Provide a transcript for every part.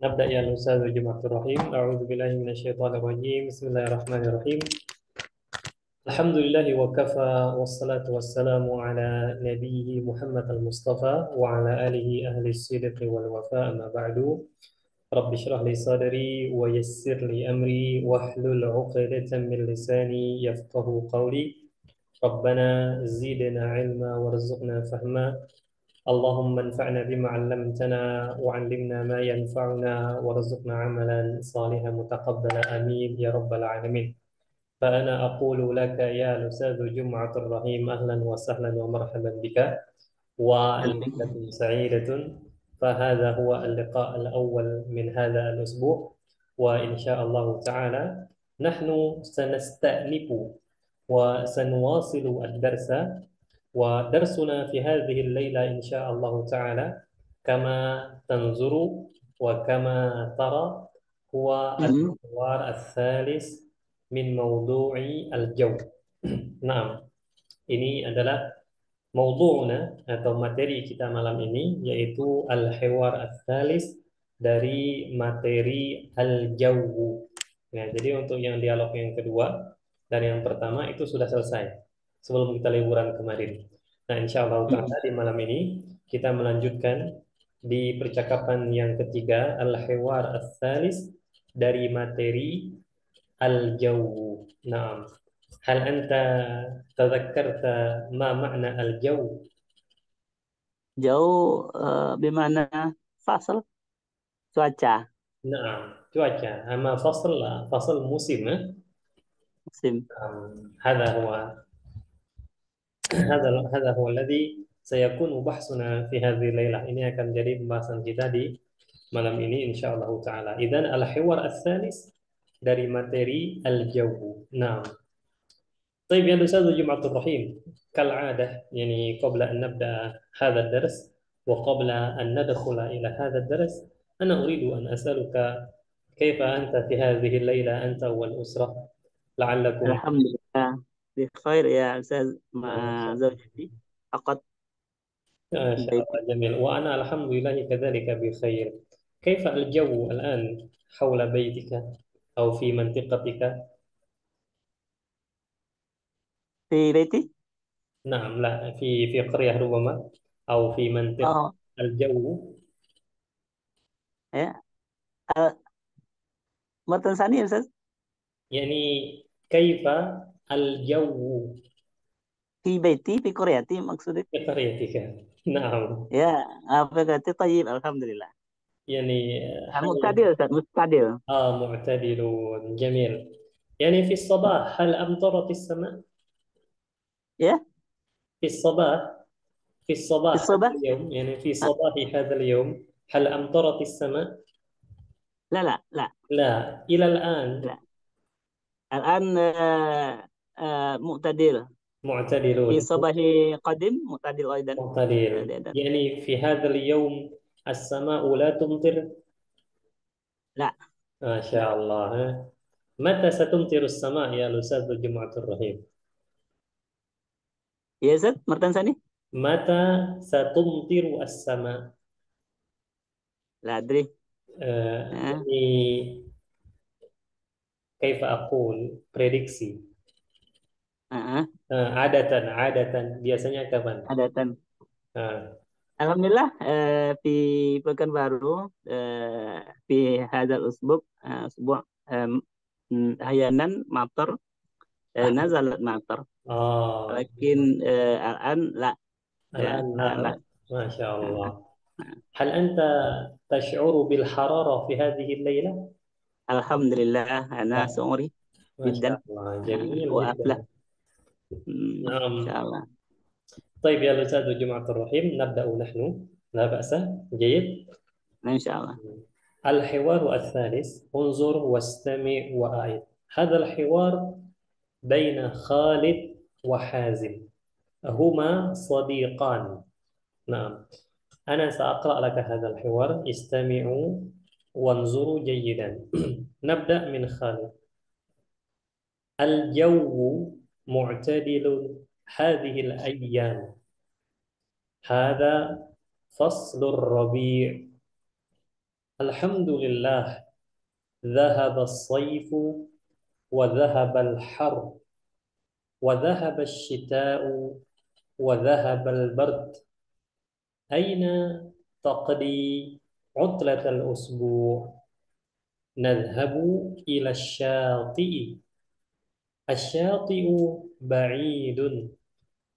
نبدأ يا الأستاذ جمعة الرحيم. أعوذ بالله من الشيطان الرجيم. بسم الله الرحمن الرحيم. الحمد لله وكفى، والصلاة والسلام على نبيه محمد المصطفى وعلى آله أهل الصدق والوفاء. ما بعد، رب اشرح لي صدري ويسر لي أمري واحلل عقدة من لساني يفقه قولي. ربنا زدنا علما وارزقنا فهما. اللهم انفعنا بما علمتنا وعلمنا ما ينفعنا وارزقنا عملا صالحا متقبلا آمين يا رب العالمين. فأنا أقول لك يا الأستاذ جمعة الرحيم، أهلا وسهلا ومرحبا بك وليلة سعيدة. فهذا هو اللقاء الأول من هذا الأسبوع، وإن شاء الله تعالى نحن سنستأنف وسنواصل الدرس. ودرسنا في هذه الليلة إن شاء الله تعالى كما تنظر وكما ترى هو Mm-mm. الحوار الثالث من موضوع الجو. Nah, ini adalah maudhu'una atau materi kita malam ini, yaitu al-hiwar ats-tsalis dari materi al-jawu. Nah, jadi untuk yang dialog yang kedua dan yang pertama itu sudah selesai sebelum kita liburan kemarin. Nah, insya Allah Mm-mm. ta'ala di malam ini kita melanjutkan di percakapan yang ketiga, al-hiwar ats-tsalis dari materi al-jawu. Nah, hal anta tadhakkarta ma makna al-jawu? Jauh bagaimana fasal cuaca Nah, cuaca. Ama fasal lah, fasal musim. musim. هذا هو هذا هو الذي سيكون بحثنا في هذه الليلة. Ini akan jadi pembahasan kita di malam ini insyaallah taala. Idzan al-hiwar ats-tsalis dari materi al-jawu. Nah, طيب يا أستاذ جمعة الرحيم، كالعادة يعني قبل أن نبدأ هذا الدرس وقبل أن ندخل إلى هذا الدرس، أنا أريد أن أسألك كيف أنت في هذه الليلة أنت والأسرة؟ لعلكم Alhamdulillah di khair ya Ustaz ma ما شاء الله. zawjati faqat ما fi شاء baiti الله جميل، وأنا الحمد لله كذلك بخير. كيف الجو الآن حول بيتك أو في منطقتك؟ fi baiti. نعم، لا، في قرية ربما أو في منطقة. Oh الجو ya. uh, Matan sani Ustaz يعني كيف الجو fi baiti fi Koreati maksudnya. في قريتك؟ نعم، Ya, apa kata tayyib alhamdulillah. يعني Muqtadir هل Ustaz, muqtadir. معتدل؟ جميل. يعني في الصباح هل أمطرت السماء؟ Ya, في الصباح، في fi الصباح هذا sabah. اليوم، يعني في Ah, صباح هذا اليوم هل أمطرت السماء؟ la la la لا، إلى الآن la. Al-an muqtadir. Fi معتدلون. sabahi qadim muqtadir aidan. معتدل، Ada. يعني في هذا اليوم السماء لا تمطر. La, ما la. شاء الله. ها؟ متى ستمطر السماء يا الأستاذ الجمعة الرحيم؟ Ya Ustaz, Martan sani? متى ستمطر السماء؟ La adri. Ah, يعني كيف أقول prediksi. ah, عادة biasanya kapan؟ adatan. Ah, Alhamdulillah di Pekanbaru di hadzal usbuk usbu' ahyanan matar nazalat matar آه lakin al-an la ya الآن al-an la. لا. ما شاء Ah, الله. ah. هل أنت تشعر بالحرارة في هذه الليلة؟ Alhamdulillah ana لا. su'uri ما jiddan شاء الله جميل wa aflah. جدا. نعم. Insyaallah. طيب يا الأستاذ جماعة الرحيم، نبدأ نحن، لا بأس. جيد. Insyaallah. الحوار الثالث، انظر واستمع وأعد. هذا الحوار بين خالد وحازم، هما صديقان. نعم، أنا سأقرأ لك هذا الحوار، استمعوا وانظروا جيدا. نبدأ من خالد. الجو معتدل هذه الأيام، هذا فصل الربيع. Alhamdulillah, dhahaba as-sayfu wa dhahaba al-har wa dhahaba asy-syita'u wa dhahaba al-bard. Aina taqdi utlatal usbu'? Nadhhabu ila asy-syati'i. Asy-syati'u ba'idun.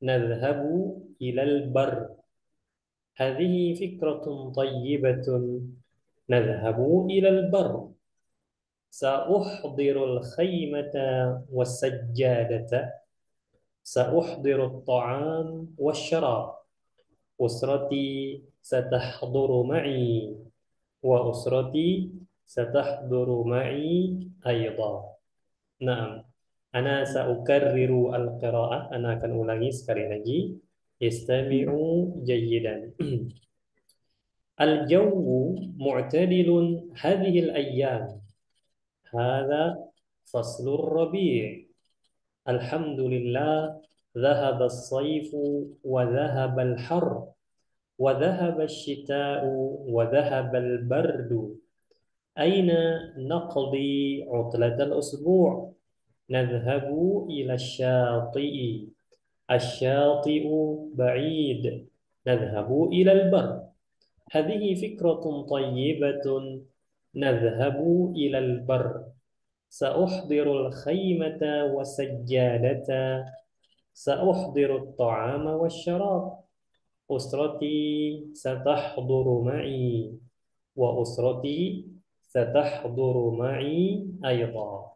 Nadhhabu ila al-barr. Hadhihi fikratun tayyibatun. Nadhhabu ila al-barr. Sa'uhdirul khaymata was-sajjadata. Sa'uhdirut ta'am wasyarab. Usrati satahduru ma'i. Wa usrati satahduru ma'i ayda. Naam. Ana sa'ukarriru al-qira'ah. Ana akan ulangi sekali lagi. Istami'u jayyidan. Al-jawu mu'tadilun hadhihi al-ayyam. Hadha faslur rabi'. Alhamdulillah, dhahaba as-sayfu wa dhahaba al-har wa dhahaba asy-syita'u wa dhahaba al-bardu. Aina naqdi utlatal usbu'? Nadhhabu ila asy-syati'i. Asy-syati'u ba'id. Nadhhabu ila al-barr. Hadhihi fikratun tayyibatun. Nadhhabu ila al-barr. Sa'uhdirul khaymata was-sajjadata. Sa'uhdirut ta'ama wasyarab. Usrati satahduru ma'i. Wa usrati satahduru ma'i ayda.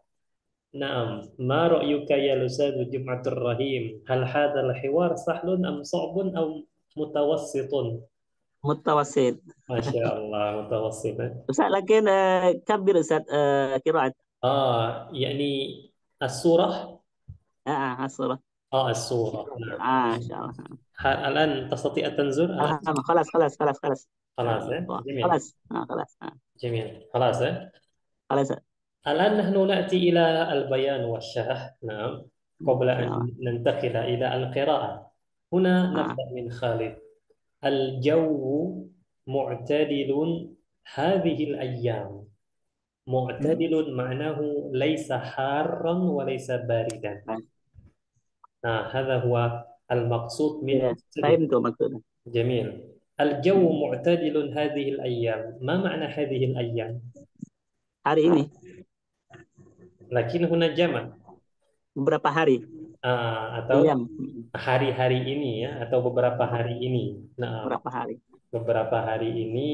Naam, ma ra'yuka ya Lusadu Jum'atur Rahim? Hal hadzal hiwar sahlun am sa'bun am mutawassitun? متوسط. Masya Allah, mutawassit. Ustaz, لكن كبر Ustaz قراءة. يعني السورة. الصورة. السورة، نعم. إن شاء الله. الآن تستطيع التنظر الآن؟ خلاص خلاص خلاص خلاص. خلاص، جميل. خلاص خلاص. جميل، خلاص. خلاص. الآن نحن نأتي إلى البيان والشرح، نعم. قبل إن شاء الله. أن ننتقل إلى القراءة، هنا نبدأ من خالد. الجو معتدل هذه الأيام. معتدل معناه ليس حارا وليس باردا. هذا هو المقصود من فهمت maksudnya. جميل. الجو معتدل هذه الأيام. ما معنى هذه الأيام؟ Hari ini. لكن هنا جمع. Beberapa hari. Atau Ayam. hari-hari ini ya, atau beberapa hari ini. Nah, Beberapa hari. beberapa hari ini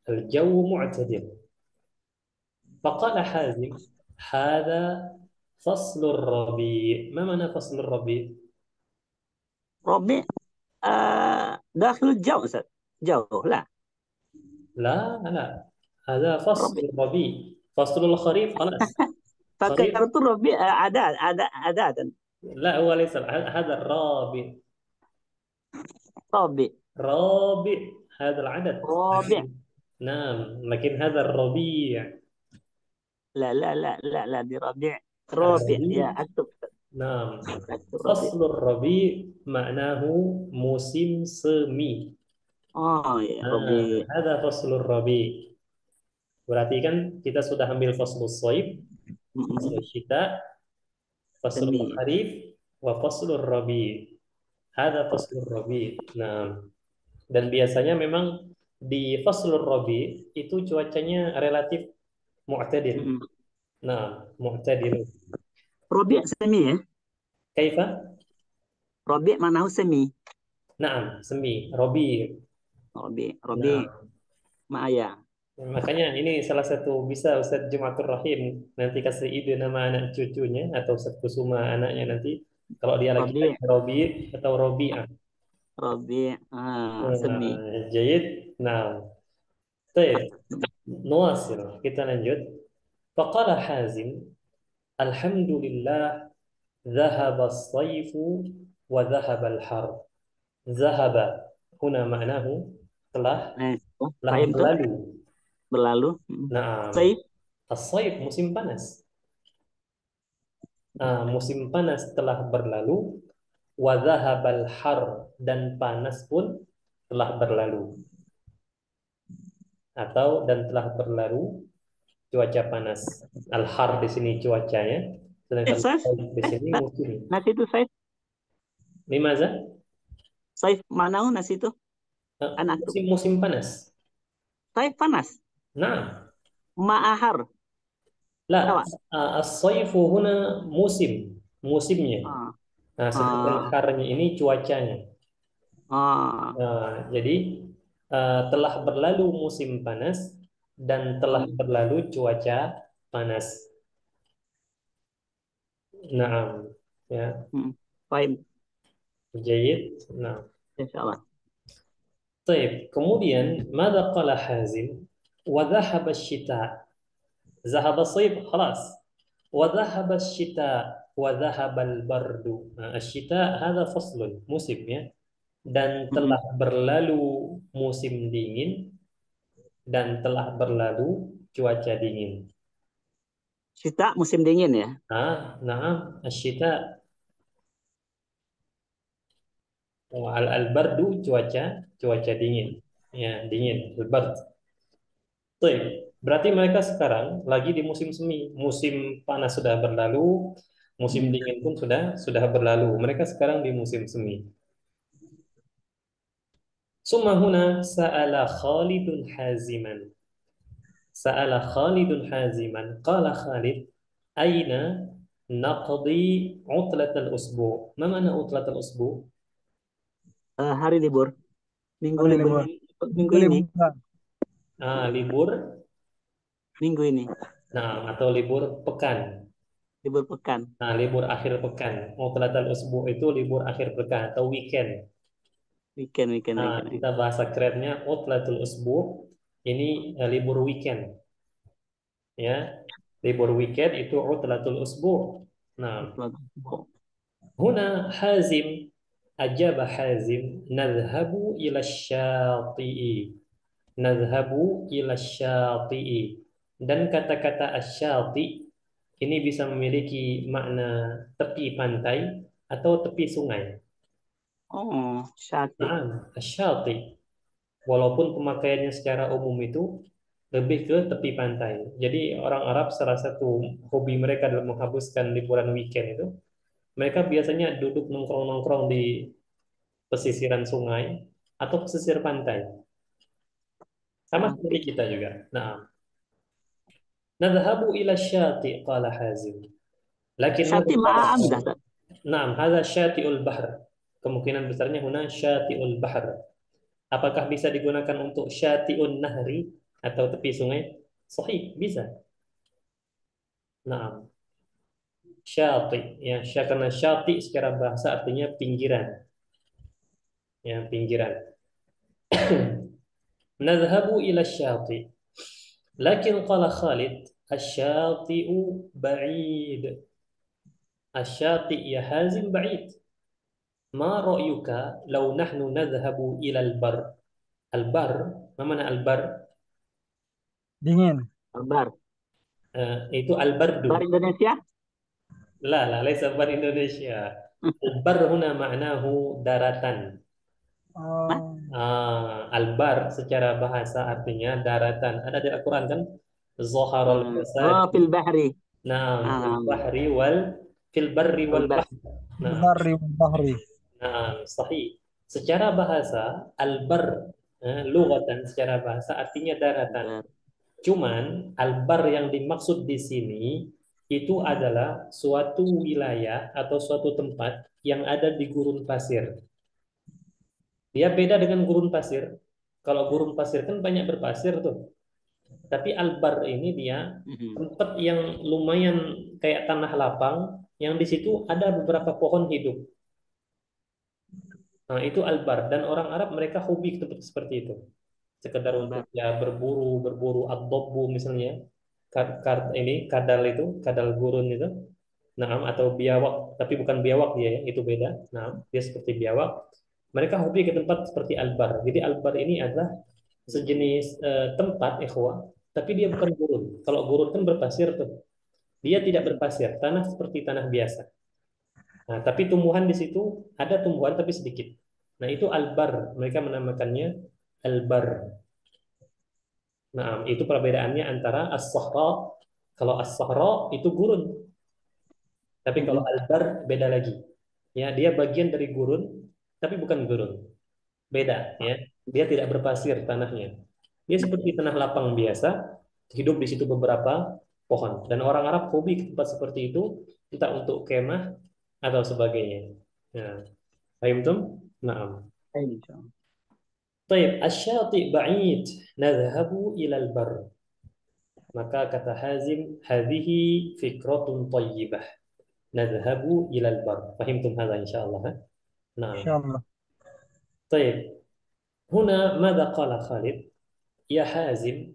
الجو معتدل. فقال حازم هذا فصل الربيع. ما معنى فصل الربيع؟ ربيع داخل الجو أستاذ. جو لا. لا، هذا فصل ربيع. الربيع. فصل الخريف خلاص. خريف. فكرت الربيع عدادا. لا، هو ليس هذا الرابع. ربيع. رابع هذا العدد. رابع. نعم، لكن هذا الربيع. لا دي ربيع. ربيع يا أكتب. نعم. أكتب فصل الربيع معناه musim semi. يا ربيع. هذا فصل الربيع. Berarti kan kita sudah ambil faslul shaib, faslul syita, faslul kharif, wa faslul rabi. Hada faslul rabi. Nah, dan biasanya memang di faslul rabi itu cuacanya relatif mu'tadil. Nah, mu'tadil. ربيع semi ya? Kaifa? ربيع معناه semi. Naam, semi, rabi. ربيع Maya. Makanya ini salah satu bisa Ustadz Jumatur Rahim nanti kasih ide nama anak cucunya atau Ustadz Kusuma anaknya nanti kalau dia laki-laki Robi atau Robi'ah. Robi, semi. Jayid. Nah, baik. Nuwasil. Kita lanjut. Faqala Hazim, Alhamdulillah, dhahaba as-sayfu wa dhahaba al-har. Dhahaba huna ma'nahu telah berlalu. Nah, as-sayf musim panas. Musim panas telah berlalu. Wa dhahabal har, dan panas pun telah berlalu. atau dan telah berlalu cuaca panas. Al-har di sini cuacanya, sedangkan Saif. di sini Pak, musim. nasi itu Saif. Limaza? Saif mana nasi itu? Anak tuh. Musim panas. Saif panas. Nah, Ma'ahar. la, Tawa. as-saifu huna musimnya. Ah, Nah, sedangkan ah, harnya ini cuacanya. ah, Jadi telah berlalu musim panas dan telah hmm, berlalu cuaca panas. Naam, ya, hmm. Fahim. jayid. Nah, Insya Allah. طيب. Kemudian, ماذا قال حازم؟ وذهب الشتاء. ذهب الصيف خلاص. وذهب الشتاء وذهب البرد. Nah, الشتاء هذا فصل musim ya. Dan Hmm. telah berlalu musim dingin dan telah berlalu cuaca dingin. Sita musim dingin ya. نعم الشتاء al-bardu cuaca cuaca dingin ya dingin al-bard. Baik. Berarti mereka sekarang lagi di musim semi. Musim panas sudah berlalu, musim Hmm. dingin pun sudah berlalu. Mereka sekarang di musim semi. Summa huna sa'ala Khalidun Haziman. Sa'ala Khalidun Haziman. Qala Khalid, aina naqdi utlatal usbu'? Ma mana utlatal usbu'? Hari libur. Minggu Hari libur. libur. Minggu Itu ini. liburan. Libur, Minggu ini. nah atau libur pekan. Libur pekan. Nah, libur akhir pekan. Utlatal usbu' itu libur akhir pekan atau weekend. Weekend, weekend, Nah, weekend. kita bahasa kerennya utlatul usbu' ini libur weekend ya. Libur weekend itu utlatul usbu'. Nah, huna Hazim ajaba Hazim nadhhabu ila syati'i. Nadhhabu ila syati'i. Dan kata-kata asyati ini bisa memiliki makna tepi pantai atau tepi sungai. Oh, Syati. Nah, asyati. Walaupun pemakaiannya secara umum itu lebih ke tepi pantai. Jadi orang Arab salah satu hobi mereka dalam menghabiskan liburan weekend itu, mereka biasanya duduk nongkrong-nongkrong di pesisiran sungai atau pesisir pantai. Sama Syati. seperti kita juga. Nah, nadhabu ila syati qala Hazim. Lakin madha Syati qala ma'a amdah. Khalid? Naam, hadha syati'ul bahr. Kemungkinan besarnya huna syati'ul bahr. Apakah bisa digunakan untuk syati'un nahri atau tepi sungai? Sahih, bisa. Nah, syati ya, karena syati secara bahasa artinya pinggiran. Ya, pinggiran. Nadhhabu ila syati. Lakin qala Khalid, asy-syati'u ba'id. Asy-syati' ya Hazim ba'id. Ma ra'yuka law nahnu nadhhabu ila al-bar? Al-bar, ma mana al-bar? Dingin. Bar. Itu al-bardu. Bar Indonesia. La, laisa bar Indonesia. Al-bar huna ma'nahu daratan. Nah, Oh, Al-bar secara bahasa artinya daratan. Ada di Al-Quran kan? Zaharal fasad. oh, fil bahri. Naam, fil Ah, bahri wal fil barri fil wal bahri. bahr. Naam, bahri bahri. naam, sahih. Secara bahasa al-bar lughatan secara bahasa artinya daratan. Bar. Cuman al-bar yang dimaksud di sini itu adalah suatu wilayah atau suatu tempat yang ada di gurun pasir. Dia beda dengan gurun pasir. Kalau gurun pasir kan banyak berpasir tuh. Tapi al-bar ini dia Mhm. tempat yang lumayan kayak tanah lapang yang di situ ada beberapa pohon hidup. Nah, itu al-bar dan orang Arab mereka hobi ke tempat seperti itu. Sekedar untuk Bar. ya berburu ad-dabbu misalnya. Ini kadal itu, kadal gurun itu. Nah, atau biawak, tapi bukan biawak dia ya, itu beda. Nah, dia seperti biawak. Mereka hobi ke tempat seperti al-bar. Jadi al-bar ini adalah sejenis tempat ikhwah, tapi dia bukan gurun. Kalau gurun kan berpasir tuh. Dia tidak berpasir, tanah seperti tanah biasa. Nah, tapi tumbuhan di situ ada tumbuhan tapi sedikit. Nah, itu albar. Mereka menamakannya albar. Nah, itu perbedaannya antara as-sahra. Kalau as-sahra itu gurun, tapi kalau Mm-mm. al-bar beda lagi. Ya, dia bagian dari gurun, tapi bukan gurun. Beda, ya. Dia tidak berpasir tanahnya. Dia seperti tanah lapang biasa, hidup di situ beberapa pohon. Dan orang Arab hobi ke tempat seperti itu, entah untuk kemah atau sebagainya. Nah, paham tuh? Nah. Insya طيب الشاطئ بعيد نذهب إلى البر. Maka kata Hazim, hadhihi fikratun tayyibah. Nadhhabu ilal bar. Fahimtum hadha insyaallah. Ha? Nah. Allah. طيب. هنا ماذا قال خالد؟ يا حازم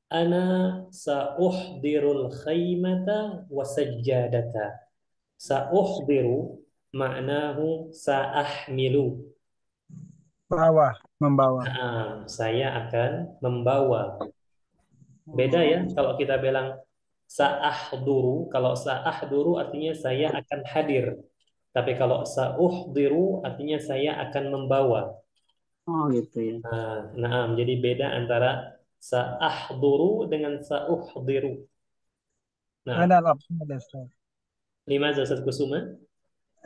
أنا سأحضر الخيمة وسجادة. سأحضر معناه سأحمل. Membawa. Nah, saya akan membawa. Beda ya Oh, kalau kita bilang sa'ahduru. Kalau sa'ahduru artinya saya akan hadir. Tapi kalau sa'uhdiru artinya saya akan membawa. oh gitu ya. Nah, jadi beda antara sa'ahduru dengan sa'uhdiru. Nah, أنا الأفضل يا أستاذ. lima Ustaz Kusuma.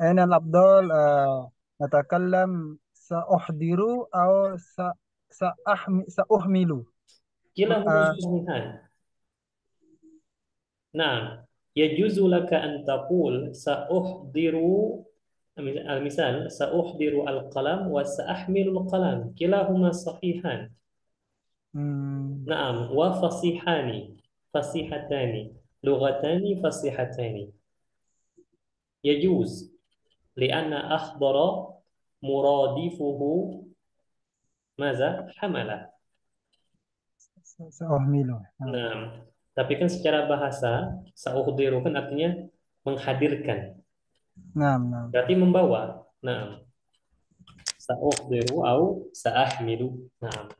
أنا الأفضل نتكلم سأحضر أو سأحمل. Kilahuma آه، sahihan. Nah, yajuzu laka an taqul sa'uhdiru misal sa'uhdiru al-qalam wa sa'ahmilu al-qalam. Kilahuma sahihan. hmm, Naam, wa fasihani. Fasihatani. Lughatani fasihatani. Yajuz. Lianna akhdara muradifuhu maza hamala. سأحمل. Nah, tapi kan secara bahasa sa'uhdiru kan artinya menghadirkan. نعم نعم. Berarti membawa. Nah, sa'uhdiru au sa'ahmilu. Nah,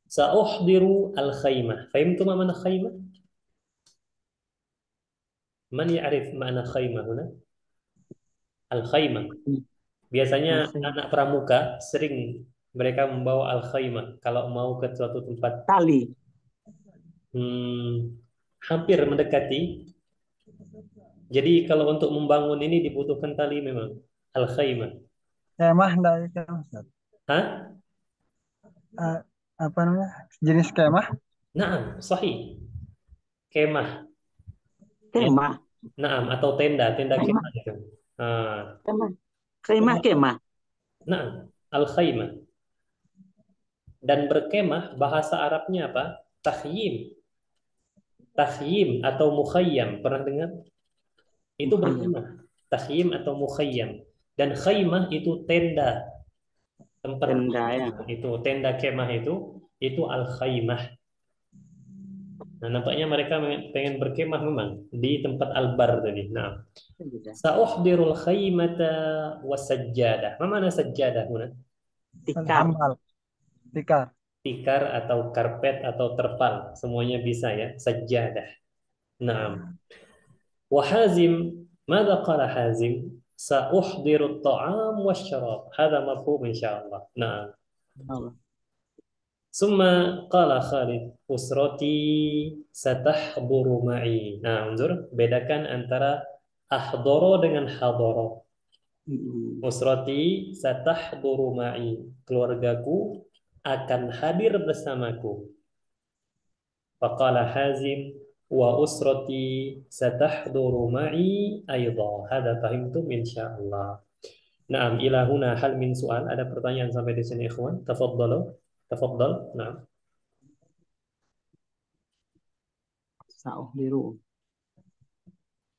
sa'uhdiru al-khaymah. Fahimtum mana khaymah? Man ya'rif ma'na khaymah huna? Al-khaymah. Biasanya الخيل. anak pramuka sering mereka membawa al-khaymah kalau mau ke suatu tempat. Tali. Hmm, hampir mendekati. Jadi kalau untuk membangun ini dibutuhkan tali memang. Al-khaymah. Kemah enggak ya kemah, Ustaz? Hah? Ah, apa namanya? Jenis kemah? Naam, sahih. Kemah. Ya. Kemah. Naam, atau tenda, tenda Kemah. kemah itu. Ah, Kemah. Kemah. Kemah. naam, al-khaymah. Dan berkemah bahasa Arabnya apa? Takhyim. Takhyim atau mukhayyam. Pernah dengar? Itu Mukhayyam. berkemah. Takhyim atau mukhayyam. Dan khaymah itu tenda, tempat Tenda ya. berlindung. Itu tenda kemah itu al-khaymah. Nah, nampaknya mereka pengen berkemah memang di tempat al-bar tadi. Nah, sa'uhdirul khaymata wasajjadah. Ma mana sajjadah huna? Tikar. Tikar. Tikar atau karpet atau terpal, semuanya bisa ya, sajjadah. Nah, وحازم ماذا قال حازم سأحضر الطعام والشراب هذا مفهوم إن شاء الله نعم Allah. ثم قال خالد أسرتي ستحضر معي nah unzur bedakan antara ahdoro dengan hadoro Mm-mm. usrati satahduru ma'i keluargaku akan hadir bersamaku faqala Hazim wa usrati satahduru ma'i aidha hadza fahimtum insyaallah. Naam, ila huna hal min soal. Ada pertanyaan sampai di sini, ikhwan? Tafadhalu. Tafadhal. Naam. Sa'uhdiru.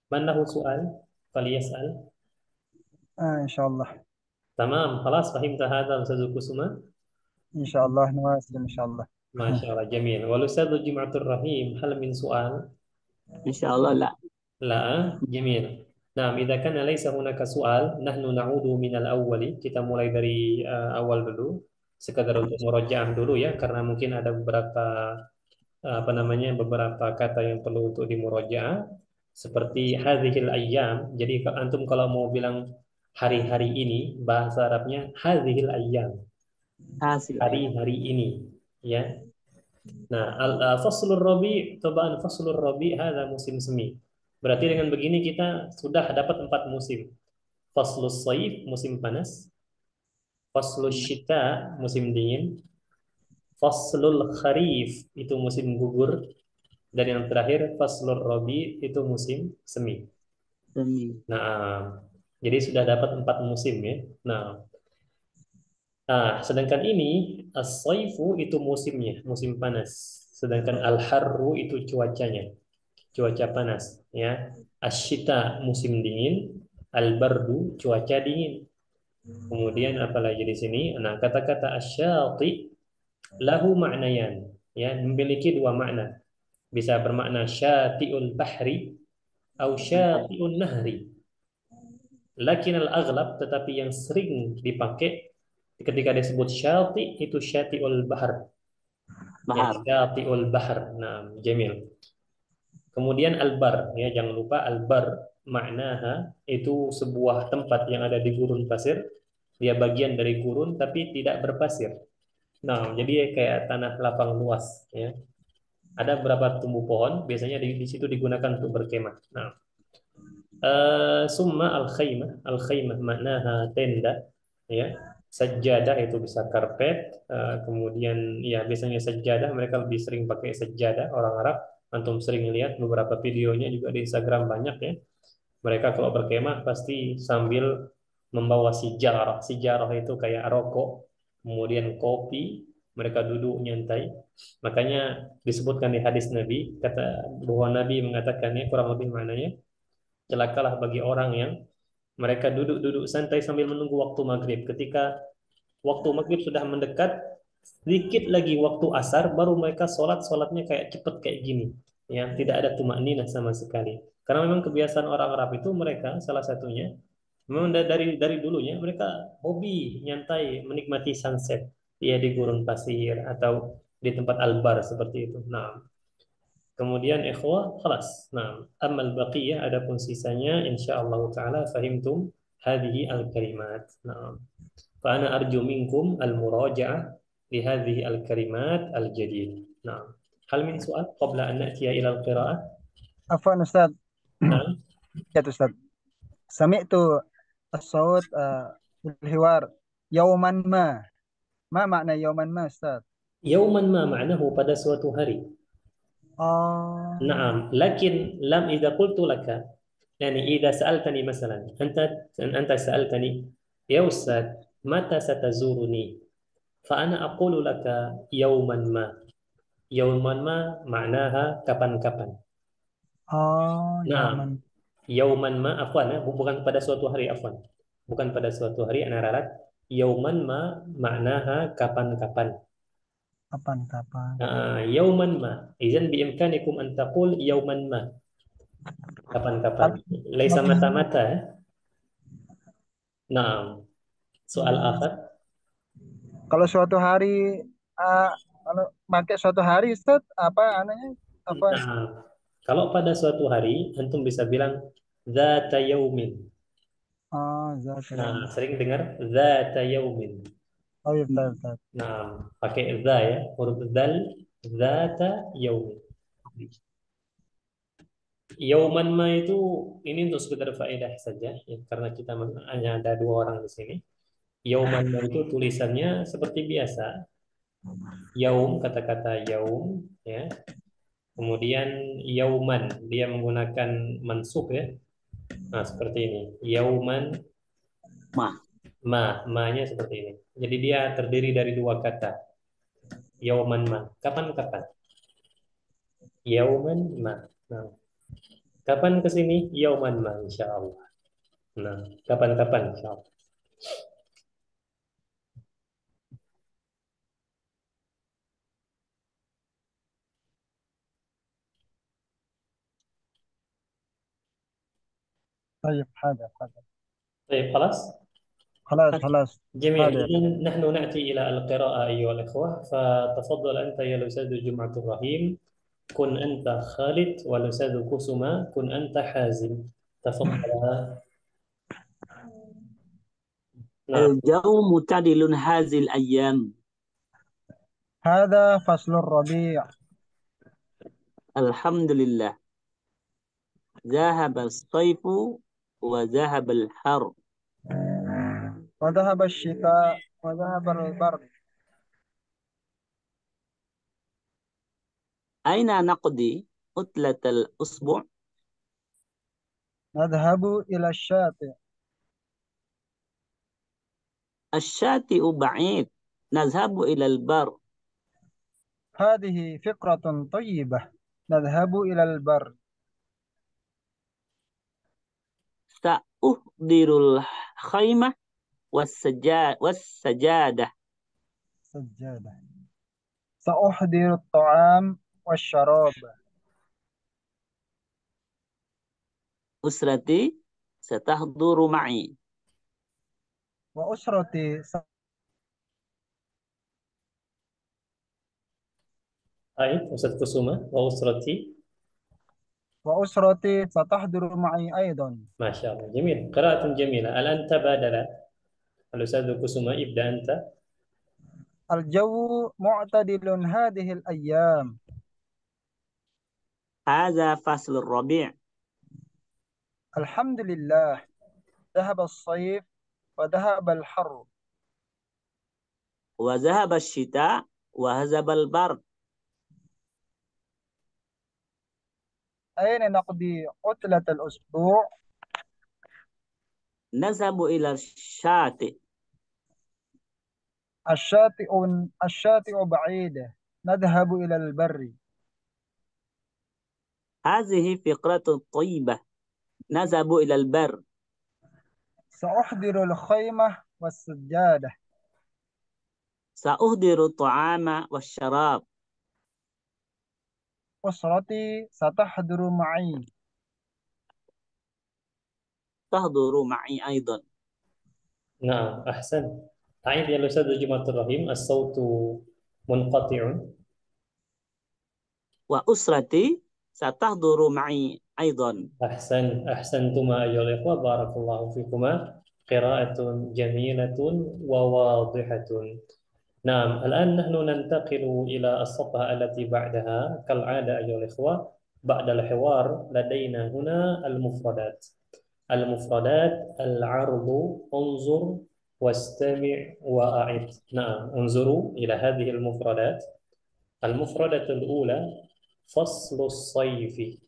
Man lahu soal? Falyas'al. إن شاء الله. Tamam, خلاص فهمت هذا أستاذ Kusuma? إن شاء الله نواصل إن شاء الله. ما شاء الله جميل. والأستاذ جمعة الرحيم هل من سؤال؟ إن شاء الله لا. لا، جميل. Nah, إذا كان ليس هناك سؤال نحن نعود من الأول. Kita mulai dari awal dulu. Sekadar untuk murojaah dulu ya, karena mungkin ada beberapa apa namanya beberapa kata yang perlu untuk dimurojaah seperti hadhil ayyam. Jadi antum kalau mau bilang hari-hari ini bahasa Arabnya hadhil ayyam. Hasil ayat. Hari-hari ini ya. Nah, faslur rabi, tabaan faslur rabi hadza musim semi. Berarti dengan begini kita sudah dapat 4 musim. Faslus saif musim panas, faslus syita musim dingin, faslul kharif itu musim gugur, dan yang terakhir faslur rabi itu musim semi. Semi. Nah, jadi sudah dapat 4 musim ya. Nah, sedangkan ini as-saifu itu musimnya, musim panas. Sedangkan al-harru itu cuacanya, cuaca panas ya. Asyita musim dingin, al-bardu cuaca dingin. Kemudian apalagi di sini? Nah, kata-kata asyati lahu maknayan ya, memiliki 2 makna. Bisa bermakna syati'ul bahri atau syati'un nahri. Lakin al-aghlab, tetapi yang sering dipakai ketika disebut syati itu syati'ul bahar. Ya, Bahar. syati'ul bahar. Nah, jamil. Kemudian albar, ya jangan lupa albar maknaha itu sebuah tempat yang ada di gurun pasir. Dia bagian dari gurun tapi tidak berpasir. Nah, jadi kayak tanah lapang luas, ya. Ada beberapa tumbuh pohon, biasanya di situ digunakan untuk berkemah. Nah, summa al-khaymah maknaha tenda, ya. Sajadah itu bisa karpet, kemudian ya biasanya sajadah mereka lebih sering pakai sajadah orang Arab. Antum sering lihat beberapa videonya juga di Instagram banyak ya. Mereka kalau berkemah pasti sambil membawa sijarah. Sijarah itu kayak rokok, kemudian kopi, mereka duduk nyantai. Makanya disebutkan di hadis Nabi, kata bahwa Nabi mengatakannya kurang lebih maknanya, celakalah bagi orang yang mereka duduk-duduk santai sambil menunggu waktu maghrib. Ketika waktu maghrib sudah mendekat, sedikit lagi waktu asar, baru mereka sholatnya kayak cepet kayak gini. Ya, tidak ada tumak ninah sama sekali. Karena memang kebiasaan orang Arab itu mereka salah satunya memang dari dulunya mereka hobi nyantai menikmati sunset ya di gurun pasir atau di tempat albar seperti itu. Nah, kemudian ikhwah khalas. Nah, amal baqiyah adapun sisanya insyaallah taala fahimtum hadhihi al-kalimat. Nah, fa ana arju minkum al-muraja'ah li hadhihi al-kalimat al-jadid. Nah, hal min su'al qabla an na'tiya ila al-qira'ah? Afwan Ustaz. Nah, Ya Ustaz. Sami'tu as-saut al-hiwar yauman ma. Ma makna yauman ma Ustaz? yauman ma ma'nahu pada suatu hari. Oh. Naam, lakin lam idza qultu laka يعني إذا سألتني مثلا أنت سألتني يا أستاذ متى ستزورني فأنا أقول لك يوما ما يوما ما معناها kapan-kapan. Oh, Nah, yauman. yauman ma afwan ya, bukan pada suatu hari afwan. Bukan pada suatu hari ana ralat. Yauman ma maknaha kapan-kapan. Kapan-kapan. Yauman ma. Idzan biimkanikum an taqul yauman ma. Kapan-kapan. Kalau Laisa suatu hari, mata-mata ya. Nah, soal hmm, akhir. kalau suatu hari, ah, kalau pakai suatu hari Ustaz, apa ananya? Apa? Nah, kalau pada suatu hari antum bisa bilang dzata yaumin. Oh, zat Nah, yaumin. sering dengar dzata yaumin. Oh iya, betul, betul. Nah, pakai dza ya, huruf dzal, dzata yaumin. Yauman ma itu ini untuk sekedar faedah saja ya, karena kita hanya ada 2 orang di sini. Yauman ma itu tulisannya seperti biasa. Yaum, kata-kata yaum ya. Kemudian yauman dia menggunakan mansub ya. Nah, seperti ini. Yauman Ma. ma-nya seperti ini. Jadi dia terdiri dari 2 kata. Yauman ma. Kapan-kapan? Yauman ma. Nah, kapan ke sini? Yauman ma, insya Allah. Nah, kapan-kapan insya Allah. طيب حاضر حاضر. طيب خلاص. خلاص خلاص. جميل. حاضر. إذن نحن نأتي إلى القراءة أيها الإخوة. فتفضل أنت يا الأستاذ جمعة الرحيم، كن أنت خالد، والأستاذ كسما كن أنت حازم. تفضل. نعم. الجو معتدل هذه الأيام. هذا فصل الربيع. Alhamdulillah. Zahaba as-sayfu wa zahaba al-har. وذهب الشتاء وذهب البرد. Aina naqdi utlatal usbu'? نذهب إلى الشاطئ. Asyati'u ba'id. Nazhabu ilal bar. هذه فكرة طيبة. نذهب إلى البر. Sa'uhdirul khaymah was-sajadah. سجادة. سأحضر الطعام والشراب. Usrati satahduru ma'i. وأسرتي Baik, Ustaz Kusuma, wa usrati. وأسرتي ستحضر معي أيضا. Masya Allah, jamil. Qira'atun jamilah. Al-an tabadala. Al-Ustaz Kusuma, ibda anta. الجو معتدل هذه الأيام. Hadza faslur rabi'. الحمد لله. ذهب الصيف وذهب الحر. Wa zahaba asy-syita' wa hazabal bard. أين نقضي عطلة الأسبوع؟ Nazhabu ila syati'. الشاطئ الشاطئ بعيد. نذهب إلى البر. Hazihi fiqratun thayyibah. Nazhabu ilal bar. سأحضر الخيمة والسجادة. Sa'uhdiru ta'ama wasyarab. أسرتي ستحضر معي. Tahduru ma'i aidan. Nah, ahsan. Ta'id ya Ustaz Jumatul Rahim, as-sautu munqati'un. Wa usrati satahduru ma'i aidan. أحسنتما أيها الإخوة بارك الله فيكما قراءة جميلة وواضحة. نعم الآن نحن ننتقل إلى الصفحة التي بعدها كالعادة أيها الإخوة. بعد الحوار لدينا هنا المفردات. المفردات العرض انظر واستمع وأعد. نعم انظروا إلى هذه المفردات. المفردة الأولى فصل الصيف.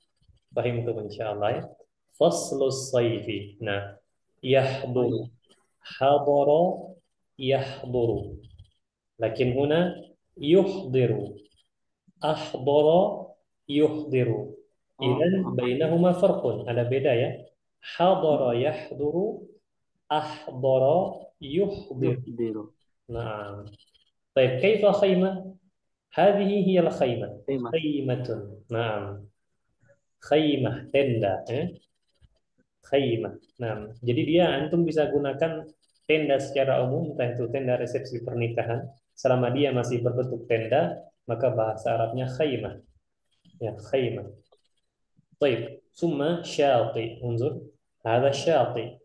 فهمتم إن شاء الله. فصل الصيف. نعم Oh يحضر. iya. حضر يحضر. لكن هنا يحضر. أحضر يحضر. Oh, إذن oh. بينهما فرق. على بداية حضر يحضر. أحضر يحضر. Yuhdiru. نعم. طيب كيف خيمة؟ هذه هي الخيمة. Tema. خيمة. نعم خيمة tenda. Khaymah. Nah, jadi dia antum bisa gunakan tenda secara umum, entah itu tenda resepsi pernikahan. Selama dia masih berbentuk tenda, maka bahasa Arabnya khaymah. Ya, khaymah. Baik, summa syati. Unzur, ada syati.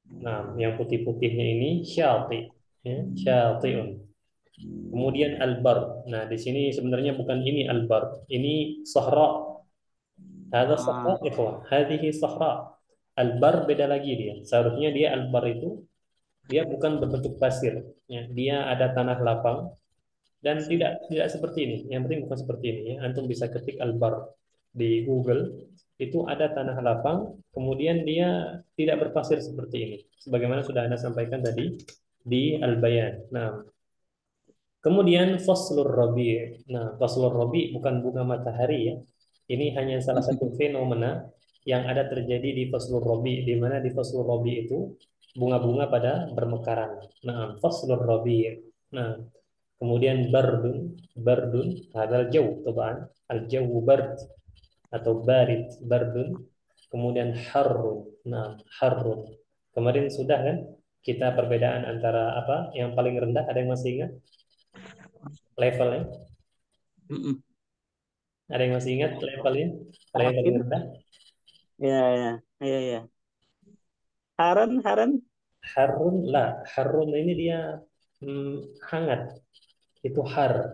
Nah, yang putih-putihnya ini syati. Ya, syatiun. Kemudian albar. Nah, di sini sebenarnya bukan ini albar. Ini sahra. Ada sahra, Ah, ikhwah. Hadhihi sahra. Albar beda lagi dia. Seharusnya dia albar itu dia bukan berbentuk pasir. Ya, dia ada tanah lapang dan tidak seperti ini. Yang penting bukan seperti ini. Ya. Antum bisa ketik albar di Google. Itu ada tanah lapang, kemudian dia tidak berpasir seperti ini. Sebagaimana sudah Anda sampaikan tadi di Al-Bayan. Nah, kemudian faslur rabi'. Nah, faslur rabi' bukan bunga matahari ya. Ini hanya salah satu fenomena yang ada terjadi di faslur rabi', di mana di faslur rabi' itu bunga-bunga pada bermekaran. Nah, faslur rabi'. Nah, kemudian bardun, bardun, hadal jauh, taban. Al-jawu bard atau barid, bardun. Kemudian harrun. Nah, harrun. Kemarin sudah kan kita perbedaan antara apa? Yang paling rendah ada yang masih ingat? Levelnya. mm-mm. Ada yang masih ingat levelnya? Kalau yang paling Yakin? rendah, Ya, ya, ya, ya. Haran, haran. harun lah. Harun ini dia hangat. Itu har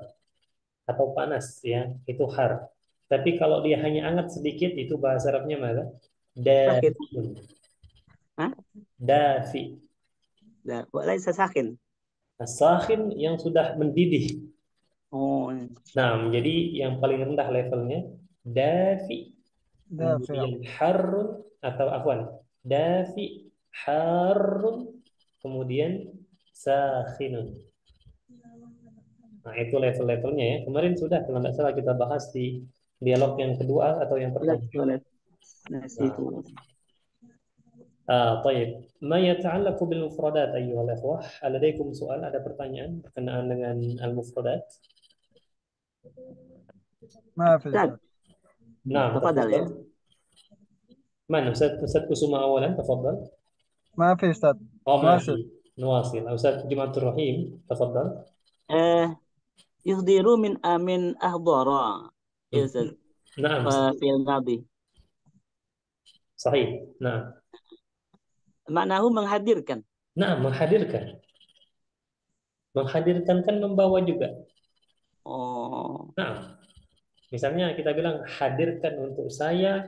atau panas ya. Itu har. Tapi kalau dia hanya hangat sedikit, itu bahasa Arabnya mana? sakit. Dafi'un. Hah? Dafi. La, walaysa sakhin. As-sakhin yang sudah mendidih. Oh, Nah, jadi yang paling rendah levelnya dafi, دافع. kemudian harun atau afwan, dafi, harun, kemudian sakhinun. Nah, itu level-levelnya ya. Kemarin sudah kalau nggak salah kita bahas di dialog yang kedua atau yang la, pertama. wala, Nah, nasitu. طيب ما يتعلق بالمفردات أيها الأخوة هل لديكم سؤال ada pertanyaan berkenaan dengan al-mufradat ما في Ustaz, أستاذ. نعم tafadhal ya. تفضل من أستاذ كسوما أولا تفضل ما في أستاذ. ما نواصل. في نواصل أستاذ جماعة الرحيم تفضل Eh, yuhdiru min amin ahdara. Ya, Ustaz. نعم Fi al-madi. صحيح نعم Maknahu menghadirkan. نعم menghadirkan kan membawa juga Oh, nah misalnya kita bilang hadirkan untuk saya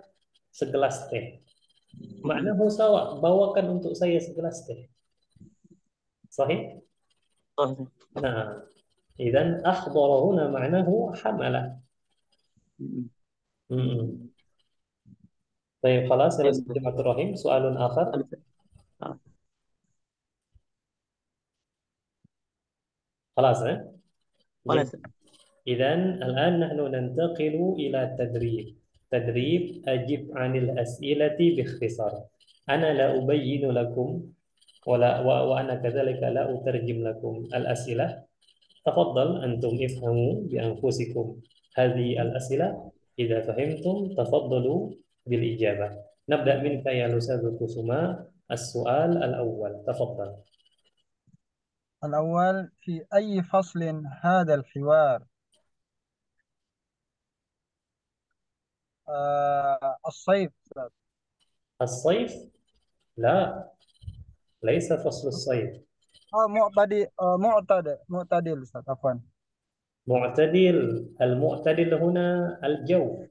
segelas teh maknahu sawa bawakan untuk saya segelas teh sahih oh. nah idzan akhdara huna ma'nahu hamala طيب خلاص يا أستاذ جماعة الرحيم سؤال آخر خلاص جميل إذا الآن نحن ننتقل إلى تدريب أجب عن الأسئلة باختصار أنا لا أبين لكم وأنا كذلك لا أترجم لكم الأسئلة تفضل أنتم افهموا بأنفسكم هذه الأسئلة إذا فهمتم تفضلوا بالإجابة نبدأ منك يا أستاذ كسوما السؤال الأول تفضل الأول في أي فصل هذا الحوار؟ الصيف أستاذ. الصيف لا ليس فصل الصيف معتدل أستاذ عفوا. معتدل المعتدل هنا الجو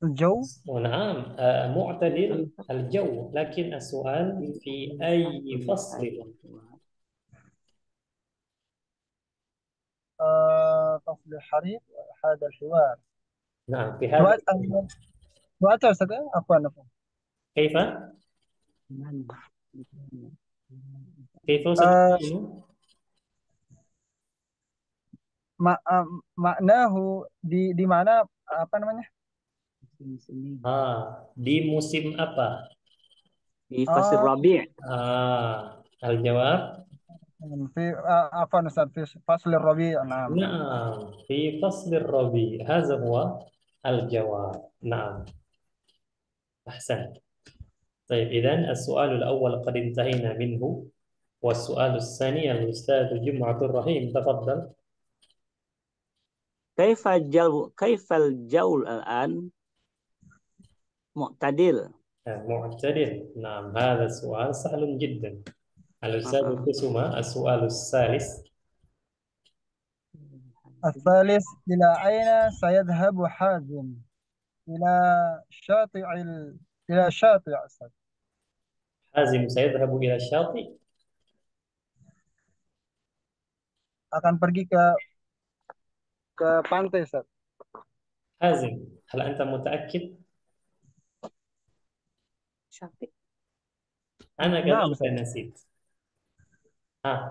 الجو. ونعم معتدل الجو لكن السؤال في أي فصل فصل الحريق هذا الحوار. نعم في هذا وقت أستاذ عفوا عفوا. كيف كيف آه، ستكون maknahu di mana apa namanya? di musim apa Di fasir Oh, Rabi'. الجواب في عفوا أستاذ في فصل الربيع. نعم. نعم في فصل الربيع هذا هو الجواب نعم أحسنت طيب إذن السؤال الأول قد انتهينا منه والسؤال الثاني الأستاذ جمعة الرحيم تفضل Kaifal jaul al-an mu'tadil. معتدل نعم هذا السؤال سهل جدا الأستاذ كسوما السؤال الثالث الثالث إلى أين سيذهب حازم؟ إلى شاطئ إلى شاطئ أستاذ. حازم سيذهب إلى الشاطئ akan pergi ke pantai Ustaz. حازم هل أنت متأكد؟ Syafiq. أنا نعم كذلك Ustaz. نسيت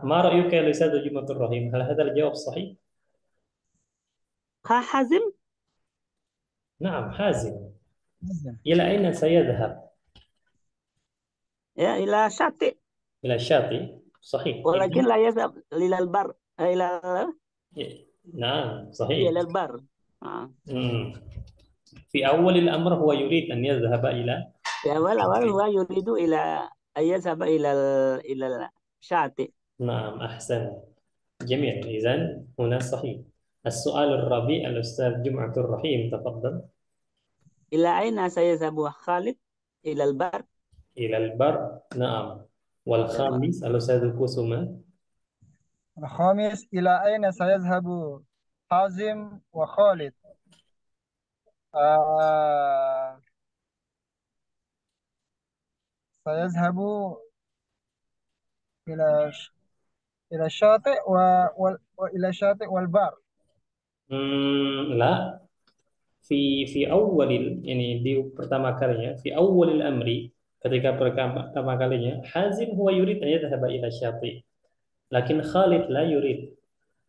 ما رأيك يا أستاذ جمعة الرحيم هل هذا الجواب صحيح؟ Hazim نعم حازم إلى أين سيذهب؟ ya ila syati'. إلى الشاطئ صحيح Walakin la yazhab ilal bar. Ila نعم صحيح ilal bar. مم. في أول الأمر هو يريد أن يذهب إلى Di awal huwa yuridu ila ayazhaba ilal syati'. نعم أحسن جميل إذن هنا صحيح السؤال الرابع الأستاذ جمعة الرحيم تفضل Ila aina sayazhabu Khalid ilal bar. إلى البر نعم والخامس الأستاذ كسوما الخامس إلى أين سيذهب حازم وخالد؟ آه سيذهب إلى إلى الشاطئ وإلى الشاطئ والبر. لا. في أول يعني di pertama kalinya في أول الأمر ketika pertama kalinya Hazim هو يريد أن يذهب إلى الشاطئ لكن خالد لا يريد.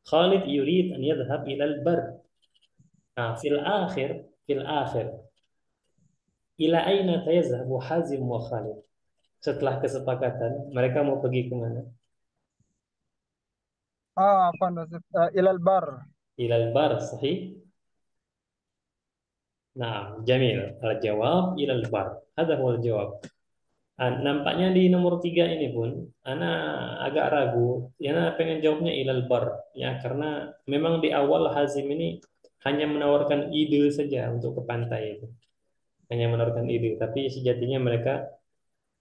خالد يريد أن يذهب إلى البر. في الآخر إلى أين سيذهب حازم وخالد. Setelah kesepakatan mereka mau pergi ke mana? عفوا إلى البر. إلى البر صحيح. Nah, Jamil. Al-jawab ila al-bar. Ada huwa al-jawab. Nampaknya di nomor 3 ini pun, Ana agak ragu. Ana pengen jawabnya ilal bar. Ya, karena memang di awal Hazim ini hanya menawarkan ide saja untuk ke pantai itu. Hanya menawarkan ide. Tapi sejatinya mereka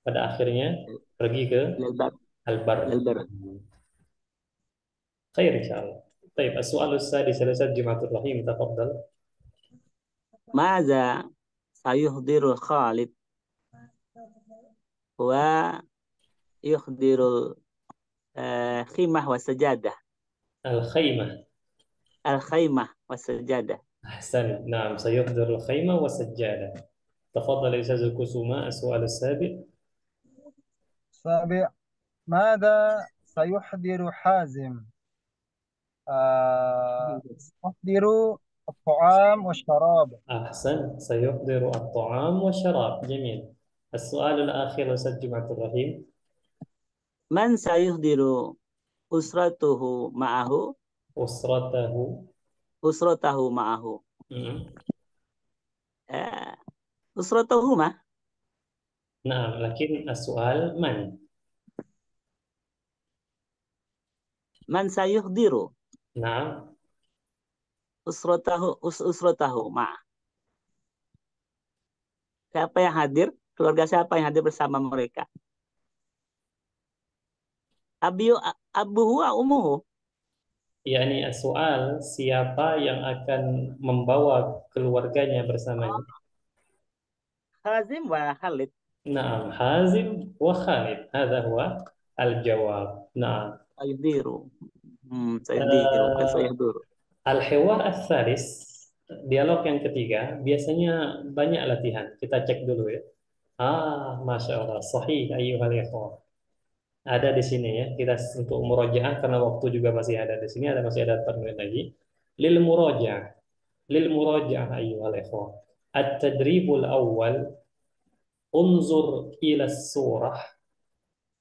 pada akhirnya pergi ke إلى البر. al-bar. إلى البر. Khair insyaAllah. طيب السؤال السادس لأستاذ جماعة الرحيم تفضل. ماذا سيحضر خالد ويحضر الخيمة والسجادة؟ الخيمة. الخيمة والسجادة. أحسن. نعم سيحضر الخيمة والسجادة. تفضل يا أستاذ الكسومة السؤال السابع. سابع. ماذا سيحضر حازم؟ سيحضر الطعام والشراب. أحسن. سيحضر الطعام والشراب. جميل. السؤال الأخير أستاذ جماعة الرحيم. من سيحضر أسرته معه؟ أسرته. أسرته معه. مم. أسرتهما. نعم لكن السؤال من؟ من سيحضر نعم. أسرته معه. Siapa yang hadir? Keluarga siapa yang hadir bersama mereka? Abuhu wa umuhu. Yani soal siapa yang akan membawa keluarganya bersamanya? Hazim wa Khalid. نعم حازم وخالد. هذا هو الجواب. نعم. Sayudiru. Sayudiru. Bukan آه sayudiru. Al-hiwar al-thalis, dialog yang ketiga, biasanya banyak latihan. Kita cek dulu ya. Masya Allah. Sahih ayyuhal ikhwah. Ada di sini ya. Kita untuk murojaah karena waktu juga masih ada di sini. Masih ada 4 menit lagi. Lil murojaah. Lil murojaah ayyuhal ikhwah. At-tadribul awal. Unzur ila surah.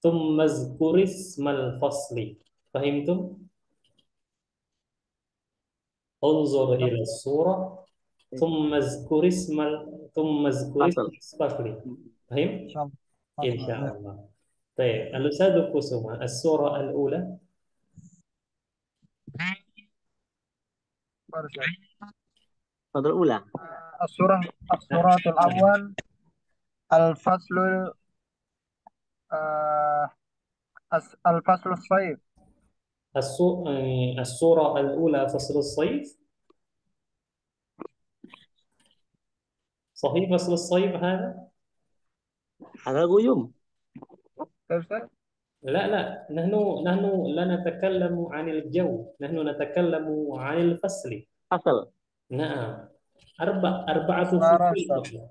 Thumma zkur ismal fasli. Fahimtum? انظر إلى الصورة ثم اذكر Fasal. اسم الفصل. فهم؟ إن شاء إن الله. شاء الله. طيب الأستاذ كسومة الصورة الأولى. Fadl ula. السورة الأول الفصل الفصل الصيف. الصورة الأولى فصل الصيف. صحيح فصل الصيف هذا؟ Ada guyum. كيف؟ لا نحن لا نتكلم عن الجو، نحن نتكلم عن الفصل. Fasal. نعم. أربعة suara فصول.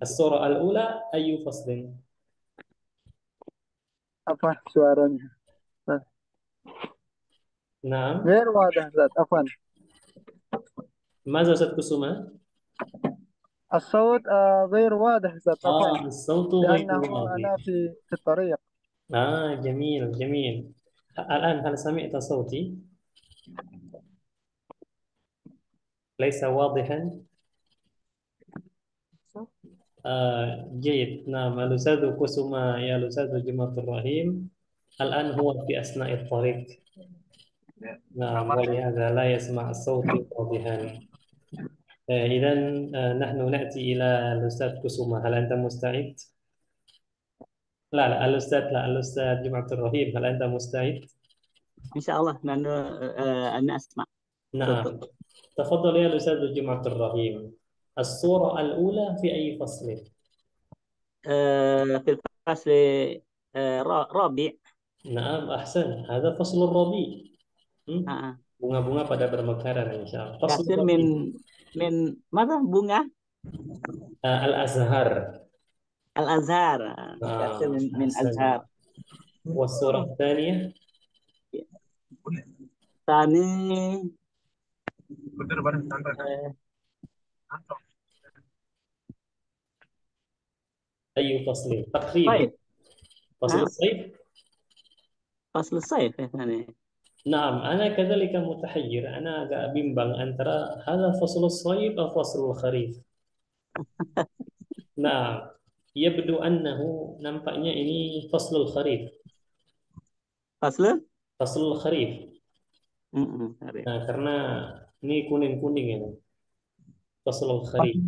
الصورة الأولى أي فصل؟ apa suaranya نعم. غير واضح ذات عفوا ماذا أستاذ كسومة؟ الصوت غير واضح ذات عفوا الصوت غير لأنه واضح. أنا في الطريق. جميل جميل. الآن هل سمعت صوتي؟ ليس واضحا؟ جيد. نعم الأستاذ كسومة يا الأستاذ جماعة الرحيم الآن هو في أثناء الطريق. نعم ولهذا لا يسمع الصوت واضحا. إذا نحن نأتي إلى الأستاذ كسومة. هل أنت مستعد؟ لا الأستاذ جماعة الرحيم هل أنت مستعد؟ Insyaallah أنا أسمع. نعم. تفضل يا الأستاذ جماعة الرحيم. الصورة الأولى في أي فصل؟ في الفصل رابع. نعم أحسن، هذا فصل الربيع. آه. Bunga-bunga pada bermekaran insya Allah. Fasl يصير Rabi. من ماذا bunga Al-Azhar. الأزهار. يصير نعم من أحسن. أزهار. والصورة الثانية ثاني أي فصل تقريبا؟ صيف. فصل ها الصيف. فصل الصيف ثاني. نعم أنا كذلك متحير، أنا agak bimbang antara هذا فصل الصيف أو فصل الخريف. Nah, يبدو أنه nampaknya ini faslul kharif. فصل Faslul kharif. خريف. Nah, karena ini kuning-kuning ini. Faslul kharif.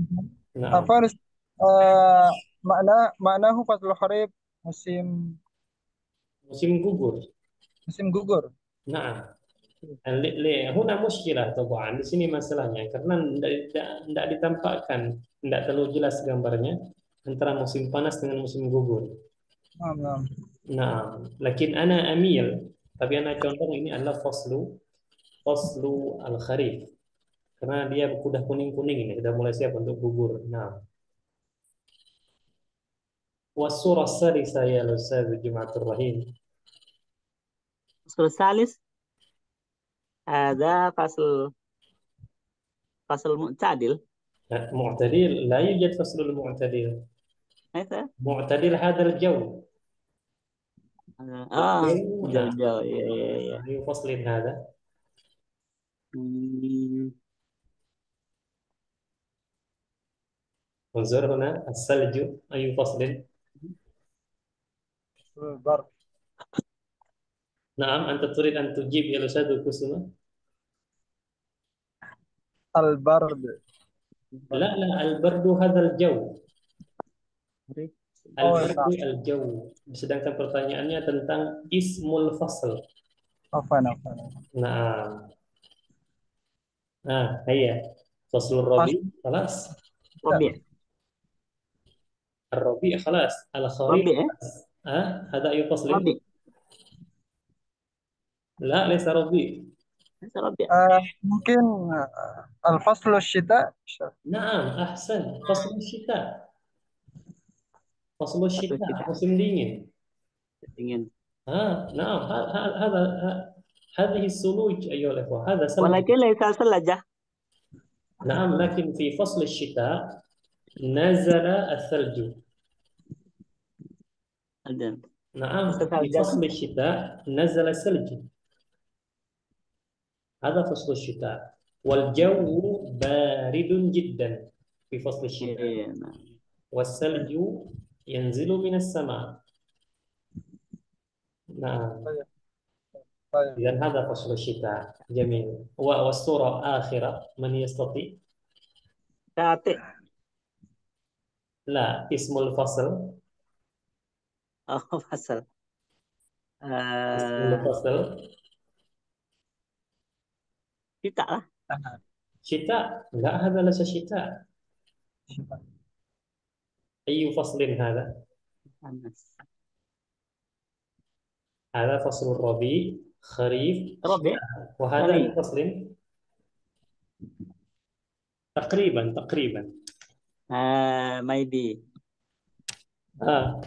Nah, Apa harus eh, maknahu faslul kharif, musim musim gugur. musim gugur. Nah, huna muskilah طبعا di sini masalahnya karena tidak ditampakkan, tidak terlalu jelas gambarnya antara musim panas dengan musim gugur. Naam, naam. Nah, lakin ana amil, tapi ana condong ini adalah faslu al-kharif. Karena dia udah kuning-kuning ini, sudah mulai siap untuk gugur. Nah, والصورة الثالثة يا الأستاذ جماعة الرحيم. الفصل الثالث هذا فصل معتدل. معتدل، لا يوجد فصل المعتدل. هذا معتدل هذا الجو. الجو، جو نعم. جو يا. أي فصل هذا؟ مم. انظر هنا الثلج أي فصل؟ Bar. نعم أنت تريد أن تجيب يا أستاذ كسوة؟ Al-bard. لا لا، البرد هذا الجو. Oh, البرد naam. الجو. Sedangkan pertanyaannya tentang ismul fasl. Afan, afan. Nah, هي فصل Pas الربيع خلاص. ربيع. الربيع خلاص، الخريف ربيع خلاص. هذا أي فصل؟ ربيع. لا ليس ربيع. هذا ربيع. mungkin al-faslu syita. نعم أحسن، فصل الشتاء. فصل فصل الشتاء الشتاء musim dingin. dingin. نعم هذه الثلوج أيها الأخوة، هذا ثلج. ولكن ليس ثلجة. نعم لكن في فصل الشتاء نزل الثلج. نعم ليس في ثلجة. فصل الشتاء نزل الثلج. هذا فصل الشتاء، والجو بارد جدا في فصل الشتاء، إيه، نعم. والثلج ينزل من السماء. نعم Baik, baik. إذا هذا فصل الشتاء جميل. والصورة آخرة، من يستطيع؟ شاطئ. لا، اسم الفصل. فصل اسم آه... الفصل شتاء lah. شتاء. لا هذا ليس شتاء. أي فصل هذا؟ panas. هذا فصل الربيع، خريف، ربيع شتاء. وهذا أي ثاني. فصل؟ تقريبا تقريبا. maybe آه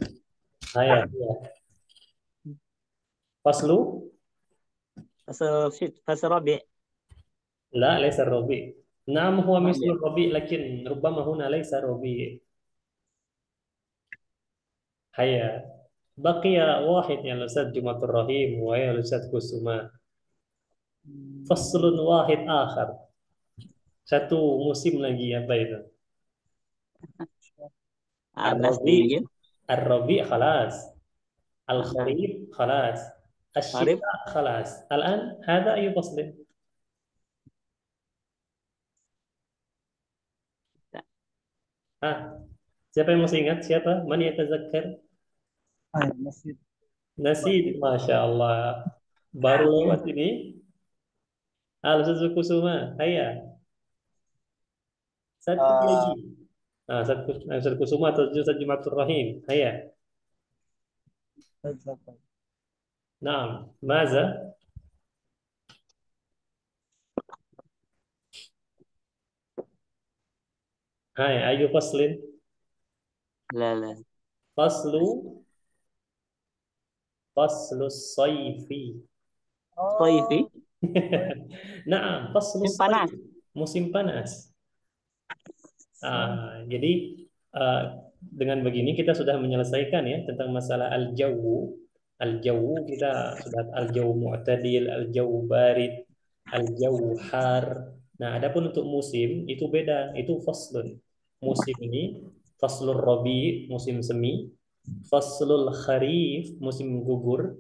هي فصل. فصل ربيع. لا ليس الربيع. نعم هو مثل ربيع. الربيع لكن ربما هنا ليس ربيع. هيا بقي واحد يا الأستاذ جمعة الرحيم ويا الأستاذ كسوما. فصل واحد آخر. Satu musim lagi apa itu? panas الربيع. dingin. الربيع خلاص. Panas. الخريف خلاص. Kharif. الشتاء خلاص. الآن هذا أي فصل؟ Siapa yang masih ingat? Siapa? Man yatazakkar? Masih. Nasid, Masya Allah. Baru lewat ini. Al Kusuma, Haya. Satu lagi. Ah, Ustaz Kusuma atau Ustaz Jumatur Rahim. Hayya. Naam. Maza? Hai, ayo faslin. لا لا Faslu, faslu sayfi. صيفي oh, Naam, faslu musim panas. sayfi. Musim panas. Jadi dengan begini kita sudah menyelesaikan ya tentang masalah al-jawu. Al-jawu kita sudah al-jawu mu'tadil, al-jawu barid, al-jawu har. Nah, adapun untuk musim itu beda, itu faslun. Musim ini faslur rabi, musim semi, faslul kharif, musim gugur,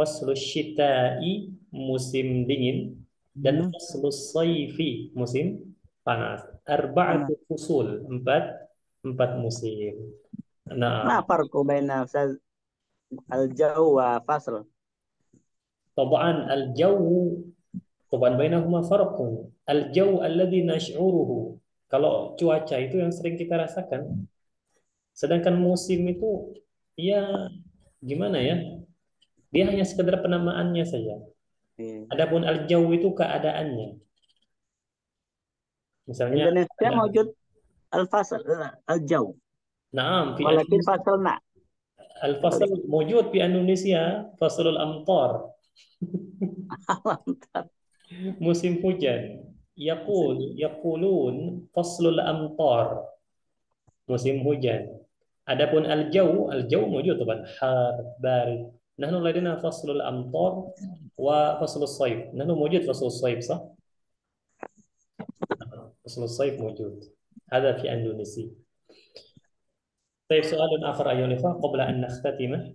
faslus syita'i, musim dingin, dan Hmm, faslus sayfi, musim panas. panas. Arba'atu fusul, empat musim. ما Nah, فرق بين الجو وفصل؟ طبعا الجو طبعا بينهما فرق. الجو الذي نشعره. Kalau cuaca itu yang sering kita rasakan, sedangkan musim itu ya gimana ya? Dia hanya sekedar penamaannya saja. Iya. Adapun al-jaw itu keadaannya. Misalnya Indonesia ada موجود الفصل الجو Naam fi ولكن Indonesia فصل لا. al-fasl mawjud fi Indonesia faslul amtar musim hujan yaqulun faslul amtar musim hujan adapun al-jaw mawjud طبعا har barid nahnu ladaina faslul amtar wa faslul sayf nahnu mawjud faslul sayf صح faslul sayf mawjud هذا في إندونيسيا طيب سؤال آخر أيها الأخوة قبل أن نختتمه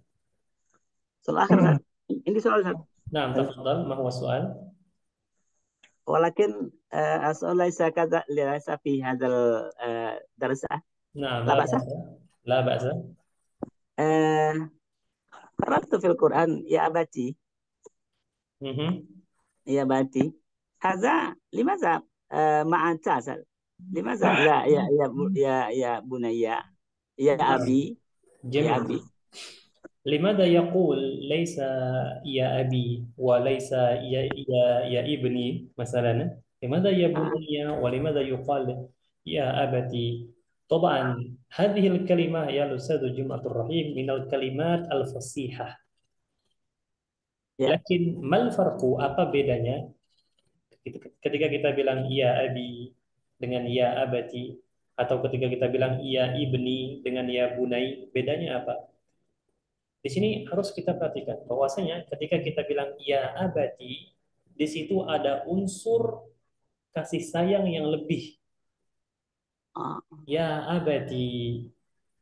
soal akhir Ustaz. Ini soal Ustaz. نعم تفضل ما هو السؤال ولكن السؤال ليس كذا ليس في هذا الدرس. نعم لا لا بأس. بأس لا بأس آه، قرأت في القرآن يا أبتي مهم. يا أبتي هذا لماذا مع أنت أسأل لماذا لا يا بني يا نعم أبي يا جميل أبي لماذا يقول ليس يا أبي وليس يا ابني مثلا لماذا يا آه. بني ولماذا يقال يا أبتي طبعا هذه الكلمة يا أستاذ جمعة الرحيم من الكلمات الفصيحة Ya, لكن ما الفرق apa bedanya ketika kita bilang iya abi dengan iya abati atau ketika kita bilang iya ibni dengan ya bunai bedanya apa? Di sini harus kita perhatikan bahwasanya ketika kita bilang iya abati di situ ada unsur kasih sayang yang lebih ah, ya abati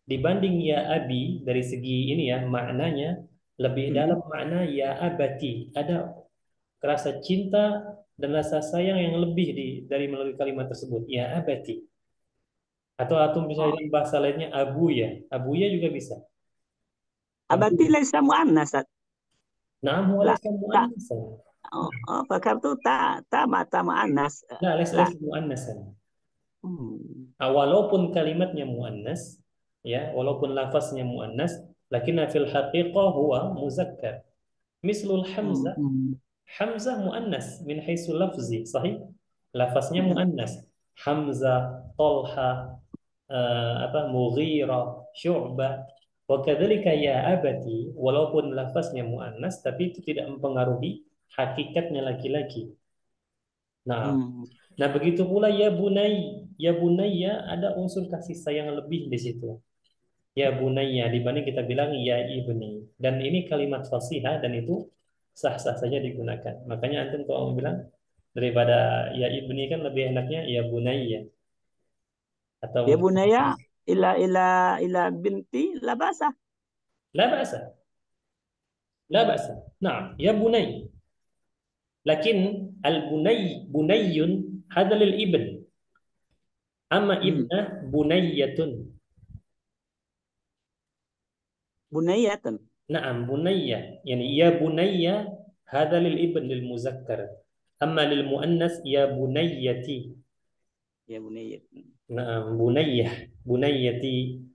dibanding ya abi dari segi ini ya maknanya lebih mm, dalam makna ya abati ada rasa cinta dan rasa sayang yang lebih dari melalui kalimat tersebut ya abati. Atau bisa ah. dalam bahasa lainnya abuya. Abuya juga bisa. Abati Abuya. laisa muannas. Naam huwa La, laysa tak. muannasan. Fakartu tak mata muannas. La, La. laysa muannasan. Hmm. Walaupun kalimatnya muannas, ya, walaupun lafaznya muannas, lakinna fil haqiqah huwa muzakkar. Mislul Hmm. hamzah, Hmm. hamzah muannas min haitsu lafzi, sahih? Lafaznya muannas. Hamzah, Talha, Mughirah, Syu'bah. Wa kadzalika ya abati, walaupun lafaznya muannas tapi itu tidak mempengaruhi hakikatnya laki-laki. Nah, Hmm. nah begitu pula ya bunayya ada unsur kasih sayang lebih di situ. Ya bunayya dibanding kita bilang ya ibni. Dan ini kalimat fasihah dan itu sah-sah saja digunakan. Makanya antum kalau mau bilang daripada ya ibni kan lebih enaknya ya bunayya atau Ya untuk bunaya ila binti labasa. la ba'sa. لا بأس نعم يا بني لكن البني بني هذا للابن أما Hmm. ابنة بنية Bunayatan. نعم بنية يعني يا بني هذا للابن للمذكر أما للمؤنث يا بنيتي Ya Bunayyah. Na'am, bunayyah, bunayyati.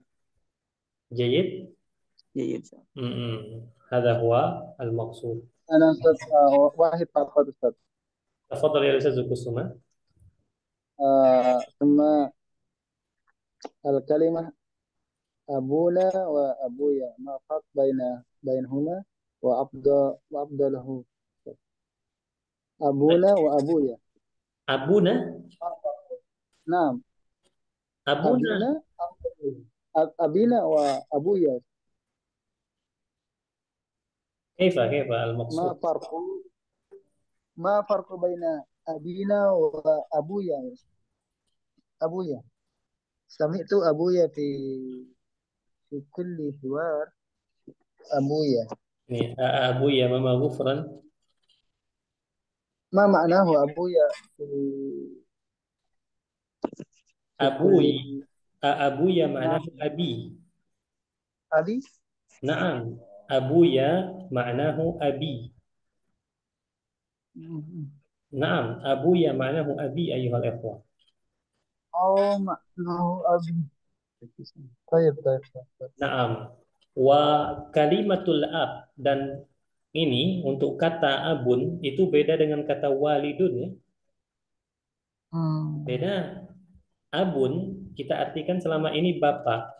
Jayyid. Jayyid. هذا هو المقصود. أنا أستاذ واحد فقط أستاذ. تفضل يا أستاذ كسوما. ثم الكلمة أبونا وأبويا ما الفرق بينهما وأفضله. أبونا وأبويا. أبونا. نعم. أبونا. أبينا وأبويا. كيف ما المقصود؟ فرق بين أبينا وأبويا. أبويا سمعت أبويا في كل حوار. أبويا أبويا ماما غفرا. ما معناه أبويا في كل أبويا معناه نعم. أبي. أبي. نعم، أبويا معناه أبي. نعم، أبويا معناه أبي أيها الإخوة. معناه أبي. طيب. Naam. Wa kalimatul ab, dan ini untuk kata abun itu beda dengan kata walidun ya. Beda. Abun kita artikan selama ini bapak.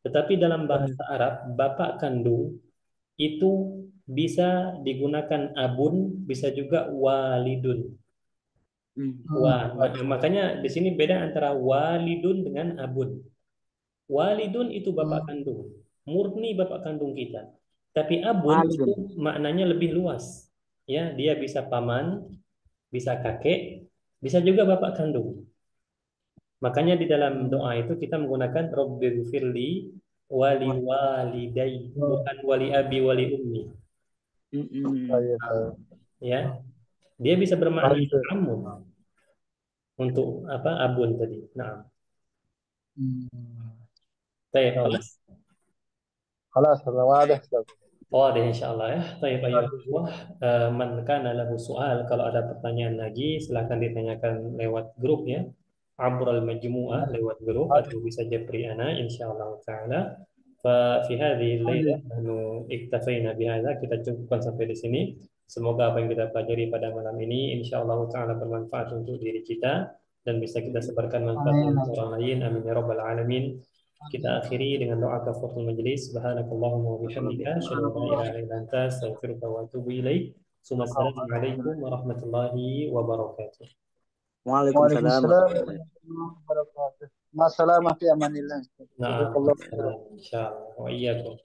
Tetapi dalam bahasa Arab, bapak kandung itu bisa digunakan abun, bisa juga walidun. Makanya di sini beda antara walidun dengan abun. Walidun itu bapak kandung, murni bapak kandung kita. Tapi abun itu Walidun. maknanya lebih luas. Ya, dia bisa paman, bisa kakek, bisa juga bapak kandung. Makanya di dalam doa itu kita menggunakan Rabbighfirli wali walidai, bukan wali abi wali ummi. Ya, dia bisa bermakna amun untuk apa abun tadi. Nah, خلاص. خلاص هذا واضح. Wadah insyaallah ya. Baik ayuhal ikhwah, man kana lahu soal, kalau ada pertanyaan lagi silahkan ditanyakan lewat grup ya. Abral majmu'ah lewat grup atau bisa japri ana insyaallah taala. Fa fi hadhihi al-lailah nahnu iktafaina bihadza, kita cukupkan sampai di sini. Semoga apa yang kita pelajari pada malam ini insyaallah taala bermanfaat untuk diri kita dan bisa kita sebarkan manfaatnya untuk orang lain. Amin ya rabbal alamin. Kita akhiri dengan doa kafaratul majelis. Subhanakallahumma wa bihamdika asyhadu an la ilaha illa anta astaghfiruka wa atubu ilaik. Assalamualaikum warahmatullahi wabarakatuh. Waalaikumsalam. warahmatullahi wabarakatuh. Masalah fi amanillah. Nah, Jazakallah. insyaallah wa iyyakum.